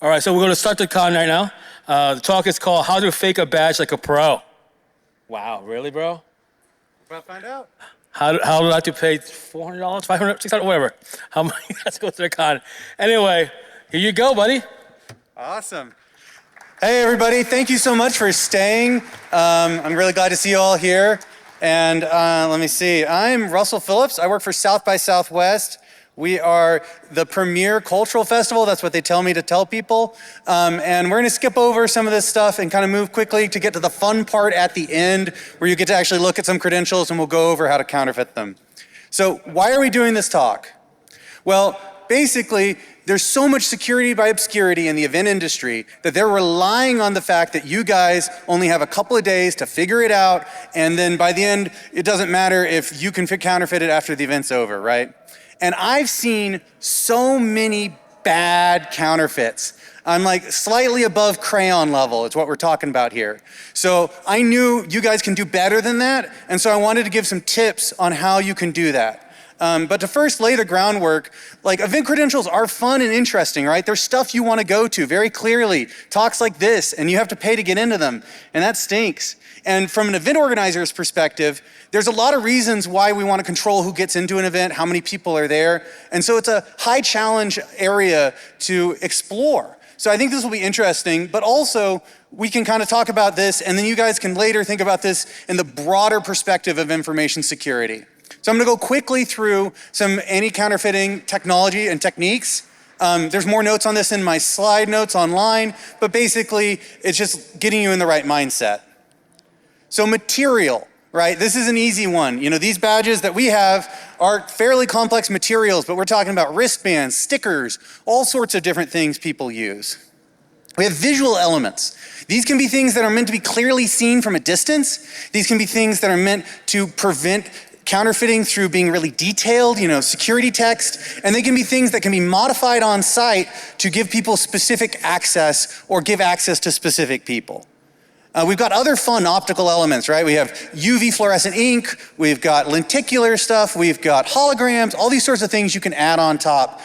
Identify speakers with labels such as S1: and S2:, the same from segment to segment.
S1: All right, so we're going to start the con right now. The talk is called How to Fake a Badge Like a Pro. Wow, really, bro?
S2: We'll find out.
S1: How do I have to pay $400, $500, $600, whatever? How much? Let's go to the con. Anyway, here you go, buddy.
S2: Awesome. Hey, everybody. Thank you so much for staying. I'm really glad to see you all here. And let me see. I'm Russell Phillips. I work for South by Southwest. We are the premier cultural festival. That's what they tell me to tell people. And we're going to skip over some of this stuff and kind of move quickly to get to the fun part at the end where you get to actually look at some credentials and we'll go over how to counterfeit them. So why are we doing this talk? Well, basically, there's so much security by obscurity in the event industry that they're relying on the fact that you guys only have a couple of days to figure it out. And then by the end, it doesn't matter if you can counterfeit it after the event's over, right? And I've seen so many bad counterfeits. I'm like slightly above crayon level is what we're talking about here. So I knew you guys can do better than that. And so I wanted to give some tips on how you can do that. But to first lay the groundwork, like event credentials are fun and interesting, right? There's stuff you want to go to very clearly, talks like this, and you have to pay to get into them, and that stinks. And from an event organizer's perspective, there's a lot of reasons why we want to control who gets into an event, how many people are there, and so it's a high challenge area to explore. So I think this will be interesting, but also we can kind of talk about this, and then you guys can later think about this in the broader perspective of information security. So I'm going to go quickly through some anti-counterfeiting technology and techniques. There's more notes on this in my slide notes online, but basically it's just getting you in the right mindset. So material, right? This is an easy one. You know, these badges that we have are fairly complex materials, but we're talking about wristbands, stickers, all sorts of different things people use. We have visual elements. These can be things that are meant to be clearly seen from a distance. These can be things that are meant to prevent counterfeiting through being really detailed, you know, security text, and they can be things that can be modified on site to give people specific access or give access to specific people. We've got other fun optical elements, right? We have UV fluorescent ink, we've got lenticular stuff, we've got holograms, all these sorts of things you can add on top.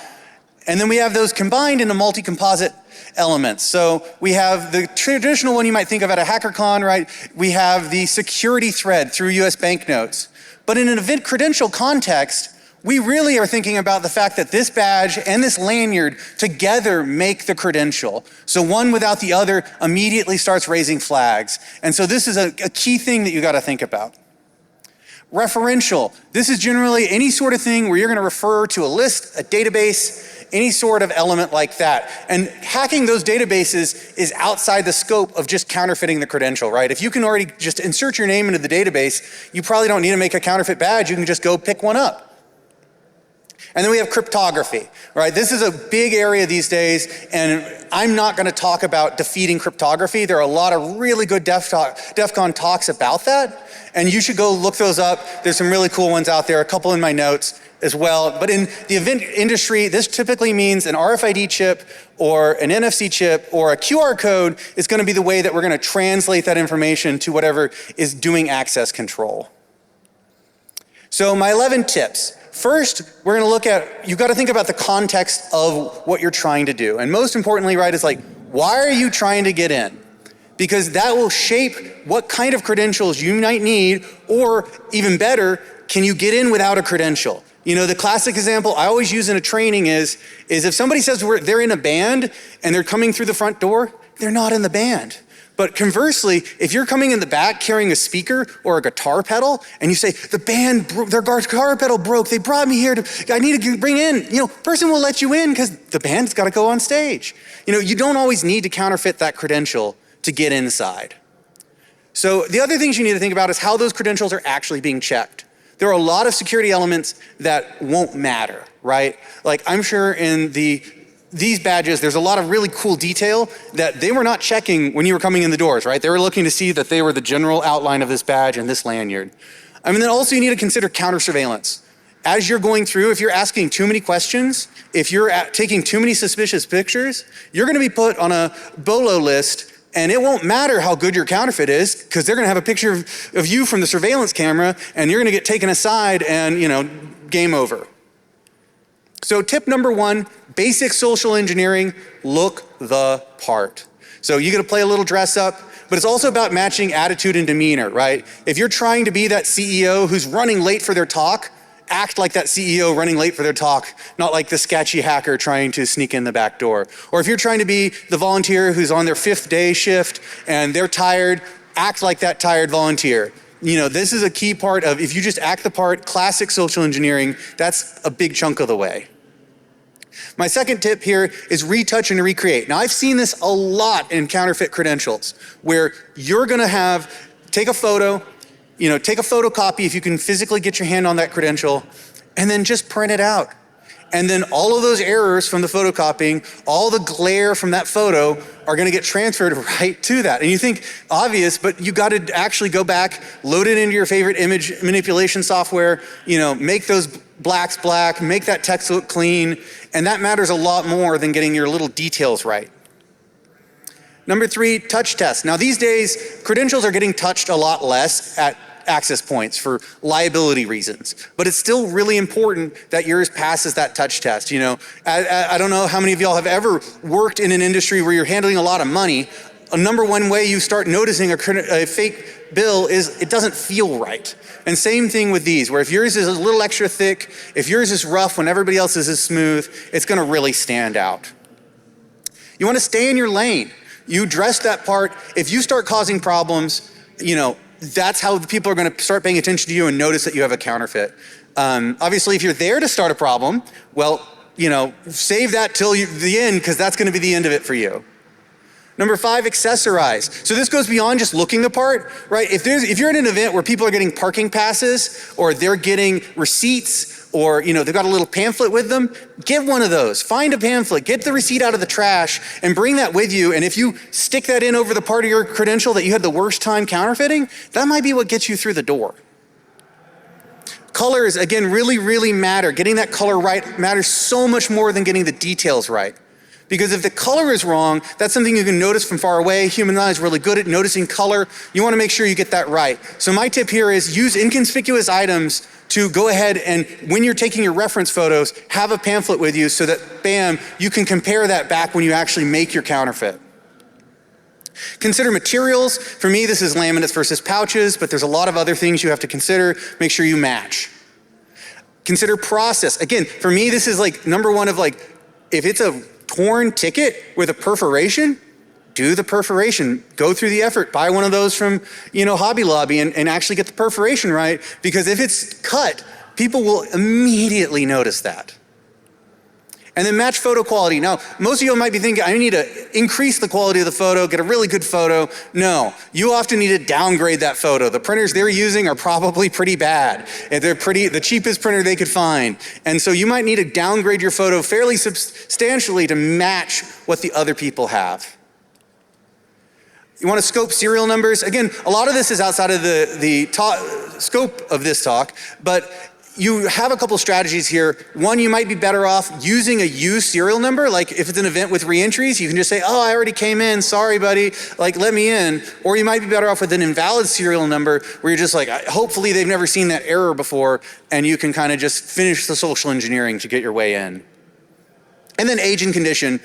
S2: And then we have those combined into multi-composite elements. So we have the traditional one you might think of at a HackerCon, right? We have the security thread through US banknotes. But in an event credential context, we really are thinking about the fact that this badge and this lanyard together make the credential. So one without the other immediately starts raising flags. And so this is a key thing that you got to think about. Referential. This is generally any sort of thing where you're going to refer to a list, a database, any sort of element like that. And hacking those databases is outside the scope of just counterfeiting the credential, right? If you can already just insert your name into the database, you probably don't need to make a counterfeit badge. You can just go pick one up. And then we have cryptography, right? This is a big area these days, and I'm not going to talk about defeating cryptography. There are a lot of really good DEF CON talks about that, and you should go look those up. There's some really cool ones out there, a couple in my notes as well. But in the event industry, this typically means an RFID chip or an NFC chip or a QR code is going to be the way that we're going to translate that information to whatever is doing access control. So my 11 tips. First, we're going to look at, you've got to think about the context of what you're trying to do. And most importantly, right, is like, why are you trying to get in? Because that will shape what kind of credentials you might need, or even better, can you get in without a credential? You know, the classic example I always use in a training is if somebody says they're in a band and they're coming through the front door, they're not in the band. But conversely, if you're coming in the back carrying a speaker or a guitar pedal and you say, the band, their guitar pedal broke, they brought me here, I need to bring in, you know, person will let you in because the band's got to go on stage. You know, you don't always need to counterfeit that credential to get inside. So the other things you need to think about is how those credentials are actually being checked. There are a lot of security elements that won't matter, right? Like I'm sure in these badges, there's a lot of really cool detail that they were not checking when you were coming in the doors, right? They were looking to see that they were the general outline of this badge and this lanyard. I mean, then also you need to consider counter surveillance. As you're going through, if you're asking too many questions, if you're taking too many suspicious pictures, you're gonna be put on a BOLO list, and it won't matter how good your counterfeit is, because they're gonna have a picture of you from the surveillance camera, and you're gonna get taken aside and, you know, game over. So tip number one, basic social engineering, look the part. So you gotta play a little dress up, but it's also about matching attitude and demeanor, right? If you're trying to be that CEO who's running late for their talk, act like that CEO running late for their talk, not like the sketchy hacker trying to sneak in the back door. Or if you're trying to be the volunteer who's on their 5th day shift and they're tired, act like that tired volunteer. You know, this is a key part of, if you just act the part, classic social engineering, that's a big chunk of the way. My second tip here is retouch and recreate. Now I've seen this a lot in counterfeit credentials, where you're gonna take a photo, take a photocopy if you can physically get your hand on that credential, and then just print it out. And then all of those errors from the photocopying, all the glare from that photo are gonna get transferred right to that. And you think obvious, but you gotta actually go back, load it into your favorite image manipulation software, make those blacks black, make that text look clean, and that matters a lot more than getting your little details right. Number 3, touch test. Now these days, credentials are getting touched a lot less at access points for liability reasons, but it's still really important that yours passes that touch test. I don't know how many of y'all have ever worked in an industry where you're handling a lot of money. A number one way you start noticing a fake bill is it doesn't feel right. And same thing with these, where if yours is a little extra thick, if yours is rough when everybody else's is smooth, it's gonna really stand out. You wanna stay in your lane. You dress that part. If you start causing problems, that's how the people are gonna start paying attention to you and notice that you have a counterfeit. Obviously, if you're there to start a problem, well, save that till the end, because that's gonna be the end of it for you. Number 5, accessorize. So this goes beyond just looking the part, right? If you're at an event where people are getting parking passes, or they're getting receipts, or they've got a little pamphlet with them, give one of those. Find a pamphlet, get the receipt out of the trash, and bring that with you. And if you stick that in over the part of your credential that you had the worst time counterfeiting, that might be what gets you through the door. Colors, again, really, really matter. Getting that color right matters so much more than getting the details right. Because if the color is wrong, that's something you can notice from far away. Human eye is really good at noticing color. You want to make sure you get that right. So my tip here is use inconspicuous items to go ahead and, when you're taking your reference photos, have a pamphlet with you so that, bam, you can compare that back when you actually make your counterfeit. Consider materials. For me, this is laminates versus pouches, but there's a lot of other things you have to consider. Make sure you match. Consider process. Again, for me, this is number one of if it's a torn ticket with a perforation, do the perforation. Go through the effort. Buy one of those from, Hobby Lobby and actually get the perforation right, because if it's cut, people will immediately notice that. And then match photo quality. Now, most of you might be thinking, I need to increase the quality of the photo, get a really good photo. No, you often need to downgrade that photo. The printers they're using are probably pretty bad. They're the cheapest printer they could find. And so you might need to downgrade your photo fairly substantially to match what the other people have. You want to scope serial numbers. Again, a lot of this is outside of the scope of this talk, but you have a couple strategies here. One, you might be better off using a used serial number. Like if it's an event with reentries, you can just say, oh, I already came in, sorry buddy, let me in. Or you might be better off with an invalid serial number where you're just hopefully they've never seen that error before, and you can kind of just finish the social engineering to get your way in. And then age and condition.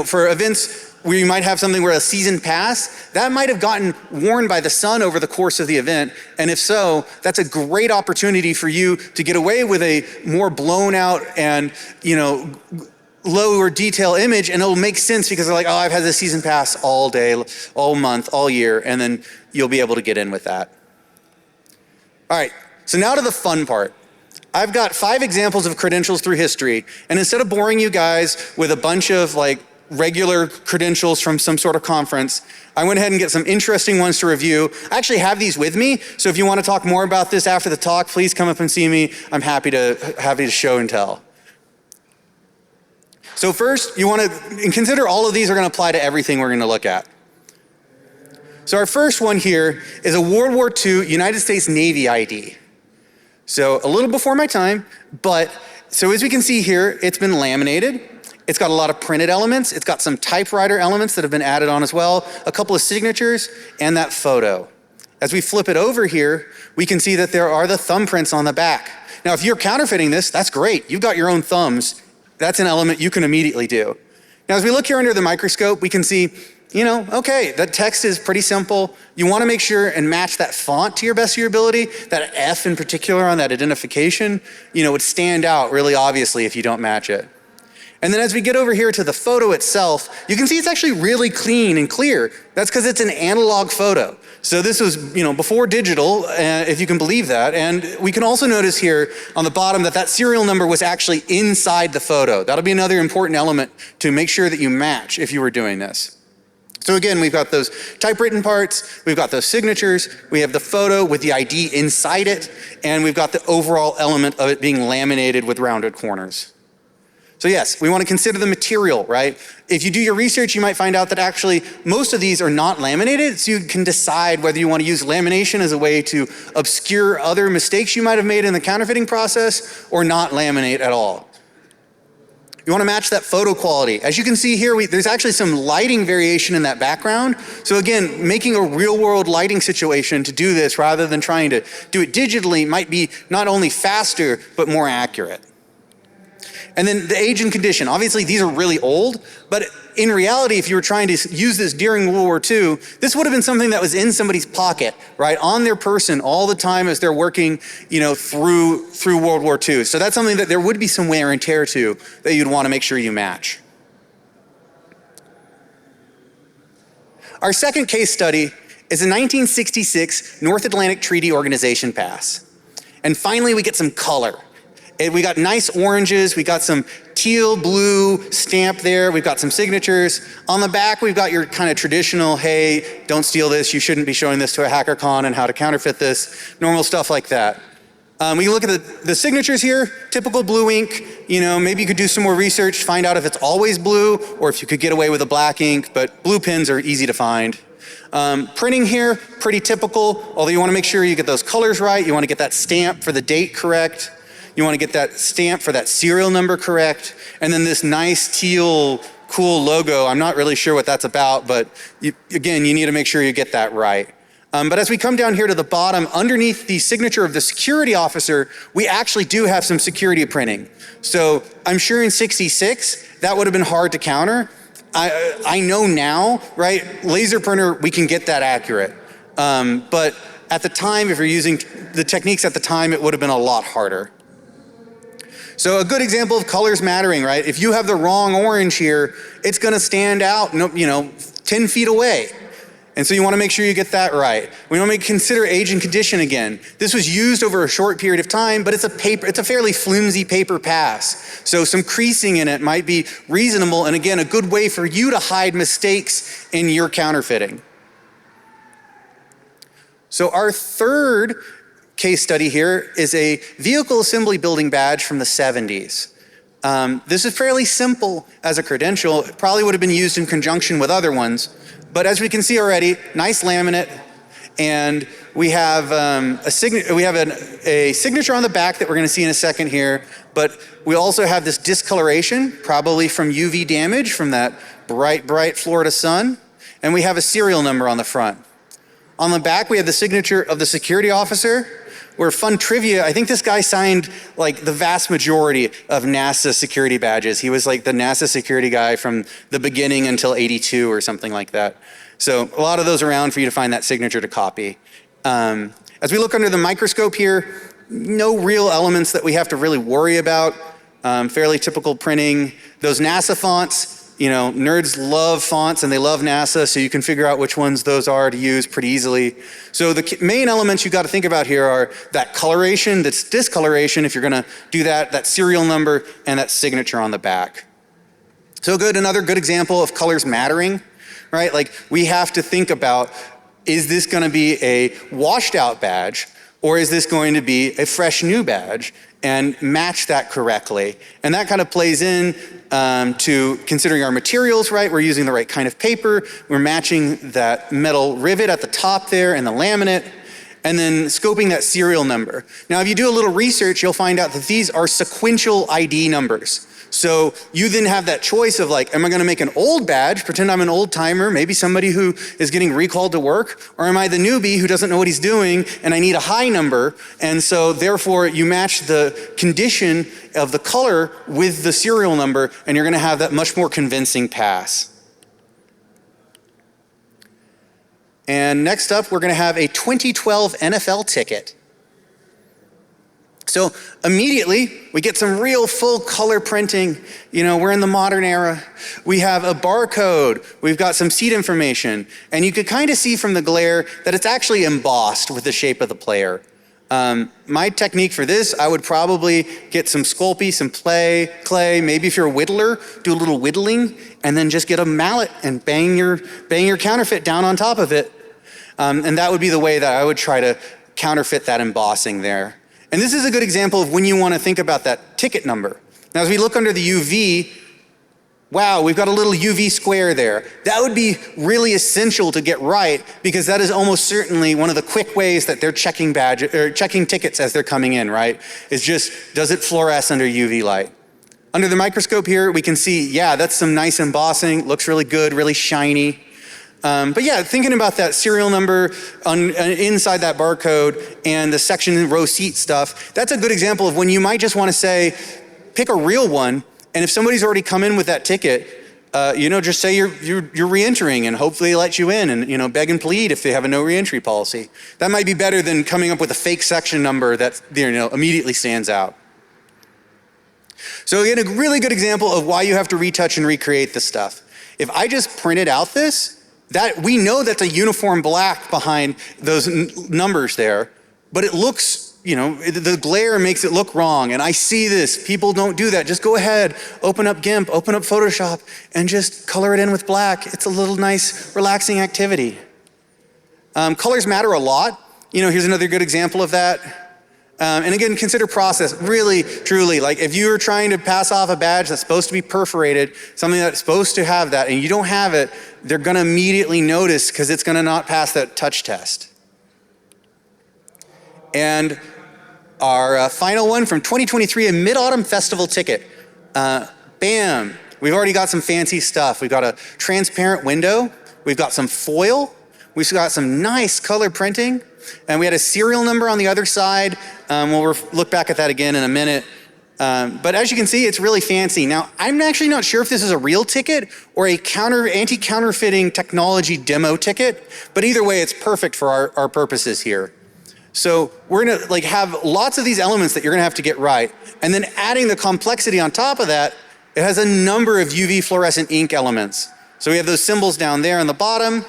S2: For events where you might have something where a season pass, that might have gotten worn by the sun over the course of the event. And if so, that's a great opportunity for you to get away with a more blown out and, lower detail image, and it'll make sense because they're like, oh, I've had this season pass all day, all month, all year, and then you'll be able to get in with that. All right, so now to the fun part. I've got 5 examples of credentials through history, and instead of boring you guys with a bunch of regular credentials from some sort of conference, I went ahead and get some interesting ones to review. I actually have these with me, so if you want to talk more about this after the talk, please come up and see me. I'm happy to show and tell. So first, you want to consider all of these are going to apply to everything we're going to look at. So our first one here is a World War II United States Navy ID. So a little before my time, but so as we can see here, it's been laminated. It's got a lot of printed elements. It's got some typewriter elements that have been added on as well, a couple of signatures, and that photo. As we flip it over here, we can see that there are the thumbprints on the back. Now, if you're counterfeiting this, that's great. You've got your own thumbs That's an element you can immediately do. Now, as we look here under the microscope, we can see, okay, that text is pretty simple. You want to make sure and match that font to your best of your ability. That F in particular on that identification, would stand out really obviously if you don't match it. And then as we get over here to the photo itself, you can see it's actually really clean and clear. That's because it's an analog photo. So this was, before digital, if you can believe that. And we can also notice here on the bottom that serial number was actually inside the photo. That'll be another important element to make sure that you match if you were doing this. So again, we've got those typewritten parts, we've got those signatures, we have the photo with the ID inside it, and we've got the overall element of it being laminated with rounded corners. So yes, we want to consider the material, right? If you do your research, you might find out that actually most of these are not laminated, so you can decide whether you want to use lamination as a way to obscure other mistakes you might have made in the counterfeiting process, or not laminate at all. You want to match that photo quality. As you can see here, there's actually some lighting variation in that background. So again, making a real world lighting situation to do this rather than trying to do it digitally might be not only faster, but more accurate. And then the age and condition. Obviously, these are really old, but in reality, if you were trying to use this during World War II, this would have been something that was in somebody's pocket, right, on their person all the time as they're working, through World War II. So that's something that there would be some wear and tear to that you'd want to make sure you match. Our second case study is a 1966 North Atlantic Treaty Organization pass. And finally, we get some color. We got nice oranges, we got some teal blue stamp there, we've got some signatures. On the back, we've got your kind of traditional, hey, don't steal this, you shouldn't be showing this to a hacker con and how to counterfeit this, normal stuff like that. We can look at the signatures here, typical blue ink. Maybe you could do some more research, find out if it's always blue or if you could get away with a black ink, but blue pens are easy to find. Printing here, pretty typical, although you want to make sure you get those colors right, you want to get that stamp for the date correct. You want to get that stamp for that serial number correct. And then this nice teal, cool logo, I'm not really sure what that's about, but again, you need to make sure you get that right. But as we come down here to the bottom, underneath the signature of the security officer, we actually do have some security printing. So I'm sure in '66, that would have been hard to counter. I know now, right, laser printer, we can get that accurate. But at the time, if you're using the techniques at the time, it would have been a lot harder. So a good example of colors mattering, right? If you have the wrong orange here, it's gonna stand out, 10 feet away. And so you wanna make sure you get that right. We wanna consider age and condition again. This was used over a short period of time, but it's a fairly flimsy paper pass. So some creasing in it might be reasonable, and again, a good way for you to hide mistakes in your counterfeiting. So our third case study here is a vehicle assembly building badge from the 70s. This is fairly simple as a credential. It probably would have been used in conjunction with other ones. But as we can see already, nice laminate. And we have a signature on the back that we're going to see in a second here. But we also have this discoloration, probably from UV damage from that bright Florida sun. And we have a serial number on the front. On the back, we have the signature of the security officer. Where fun trivia, I think this guy signed like the vast majority of NASA security badges. He was like the NASA security guy from the beginning until '82 or something like that. So a lot of those around for you to find that signature to copy. As we look under the microscope here, no real elements that we have to really worry about. Fairly typical printing. Those NASA fonts, nerds love fonts and they love NASA, so you can figure out which ones those are to use pretty easily. So the main elements you got to think about here are that coloration, that's discoloration if you're going to do that serial number, and that signature on the back. So another good example of colors mattering, right? Like we have to think about, is this going to be a washed out badge or is this going to be a fresh new badge? And match that correctly. And that kind of plays in to considering our materials, right? We're using the right kind of paper. We're matching that metal rivet at the top there and the laminate, and then scoping that serial number. Now, if you do a little research, you'll find out that these are sequential ID numbers. So you then have that choice of like, am I going to make an old badge, pretend I'm an old timer, maybe somebody who is getting recalled to work, or am I the newbie who doesn't know what he's doing and I need a high number? And so therefore you match the condition of the color with the serial number and you're going to have that much more convincing pass. And next up, we're going to have a 2012 NFL ticket. So immediately, we get some real full color printing. You know, we're in the modern era. We have a barcode. We've got some seat information. And you could kind of see from the glare that it's actually embossed with the shape of the player. My technique for this, I would probably get some Sculpey, some clay, maybe if you're a whittler, do a little whittling, and then just get a mallet and bang your counterfeit down on top of it. And that would be the way that I would try to counterfeit that embossing there. And this is a good example of when you want to think about that ticket number. Now, as we look under the UV, wow, we've got a little UV square there. That would be really essential to get right because that is almost certainly one of the quick ways that they're checking tickets as they're coming in, right? Is just, does it fluoresce under UV light? Under the microscope here, we can see, yeah, that's some nice embossing, looks really good, really shiny. But yeah, thinking about that serial number inside that barcode and the section row seat stuff, that's a good example of when you might just want to say, pick a real one, and if somebody's already come in with that ticket, just say you're re-entering and hopefully they let you in and, beg and plead if they have a no re-entry policy. That might be better than coming up with a fake section number that, immediately stands out. So again, a really good example of why you have to retouch and recreate this stuff. If I just printed out this, that we know that's a uniform black behind those numbers there, but it looks, the glare makes it look wrong. And I see this, people don't do that. Just go ahead, open up GIMP, open up Photoshop, and just color it in with black. It's a little nice, relaxing activity. Colors matter a lot. Here's another good example of that. And again, consider process, really, truly, like if you're trying to pass off a badge that's supposed to be perforated, something that's supposed to have that, and you don't have it, they're gonna immediately notice because it's gonna not pass that touch test. And our final one from 2023, a Mid-Autumn Festival ticket. Bam, we've already got some fancy stuff. We've got a transparent window, we've got some foil, we've got some nice color printing, and we had a serial number on the other side. We'll look back at that again in a minute. But as you can see, it's really fancy. Now, I'm actually not sure if this is a real ticket or a anti-counterfeiting technology demo ticket, but either way, it's perfect for our purposes here. So we're gonna have lots of these elements that you're gonna have to get right. And then adding the complexity on top of that, it has a number of UV fluorescent ink elements. So we have those symbols down there on the bottom,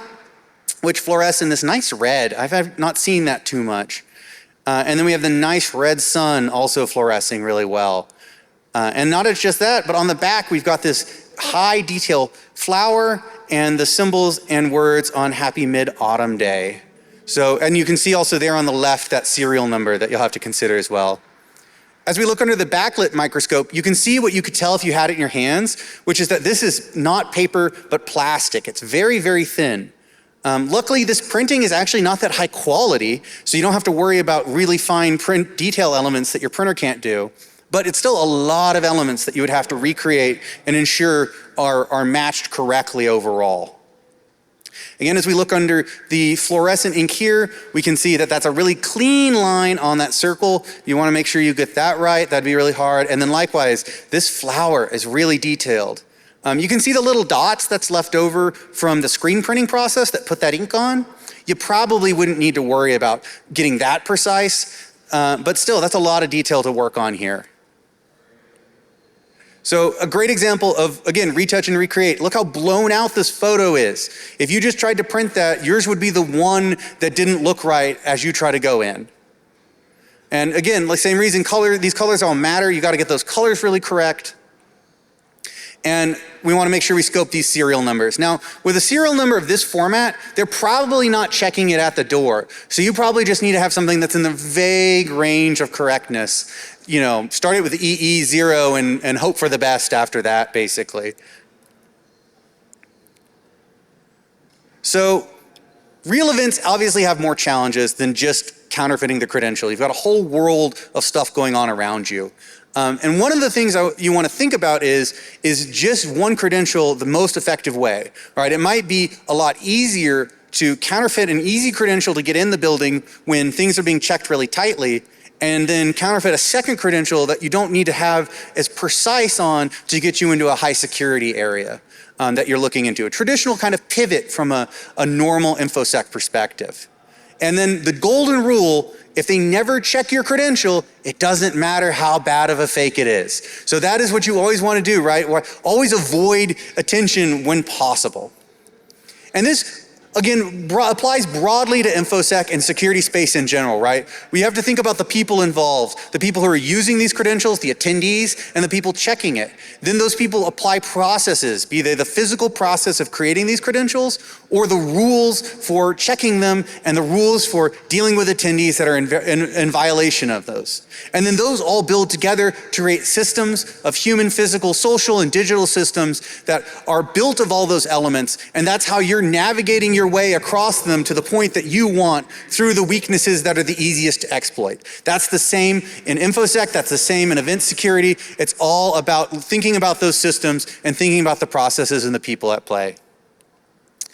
S2: which fluoresce in this nice red. I've not seen that too much. And then we have the nice red sun also fluorescing really well. And not just that, but on the back we've got this high detail flower and the symbols and words on Happy Mid-Autumn Day. So, and you can see also there on the left that serial number that you'll have to consider as well. As we look under the backlit microscope, you can see what you could tell if you had it in your hands, which is that this is not paper, but plastic. It's very, very thin. Luckily, this printing is actually not that high quality, so you don't have to worry about really fine print detail elements that your printer can't do. But it's still a lot of elements that you would have to recreate and ensure are matched correctly overall. Again, as we look under the fluorescent ink here, we can see that that's a really clean line on that circle. You want to make sure you get that right. That'd be really hard. And then likewise, this flower is really detailed. You can see the little dots that's left over from the screen printing process that put that ink on. You probably wouldn't need to worry about getting that precise, but still, that's a lot of detail to work on here. So a great example of, again, retouch and recreate. Look how blown out this photo is. If you just tried to print that, yours would be the one that didn't look right as you try to go in. And again, the same reason, these colors all matter. You got to get those colors really correct. And we want to make sure we scope these serial numbers. Now, with a serial number of this format, they're probably not checking it at the door. So you probably just need to have something that's in the vague range of correctness. Start it with EE0 and hope for the best after that, basically. So real events obviously have more challenges than just counterfeiting the credential. You've got a whole world of stuff going on around you. And one of the things you want to think about is just one credential the most effective way, right? It might be a lot easier to counterfeit an easy credential to get in the building when things are being checked really tightly, and then counterfeit a second credential that you don't need to have as precise on to get you into a high security area that you're looking into. A traditional kind of pivot from a normal InfoSec perspective. And then the golden rule, if they never check your credential, it doesn't matter how bad of a fake it is. So that is what you always want to do, right? Always avoid attention when possible. And this, again, applies broadly to InfoSec and security space in general, right? We have to think about the people involved, the people who are using these credentials, the attendees, and the people checking it. Then those people apply processes, be they the physical process of creating these credentials or the rules for checking them and the rules for dealing with attendees that are in violation of those. And then those all build together to create systems of human, physical, social, and digital systems that are built of all those elements. And that's how you're navigating your way across them to the point that you want through the weaknesses that are the easiest to exploit. That's the same in InfoSec, that's the same in event security. It's all about thinking about those systems and thinking about the processes and the people at play.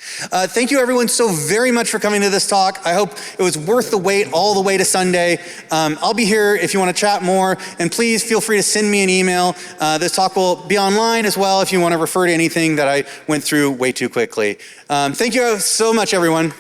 S2: Thank you everyone so very much for coming to this talk. I hope it was worth the wait all the way to Sunday. I'll be here if you want to chat more, and please feel free to send me an email. This talk will be online as well if you want to refer to anything that I went through way too quickly. Thank you so much, everyone.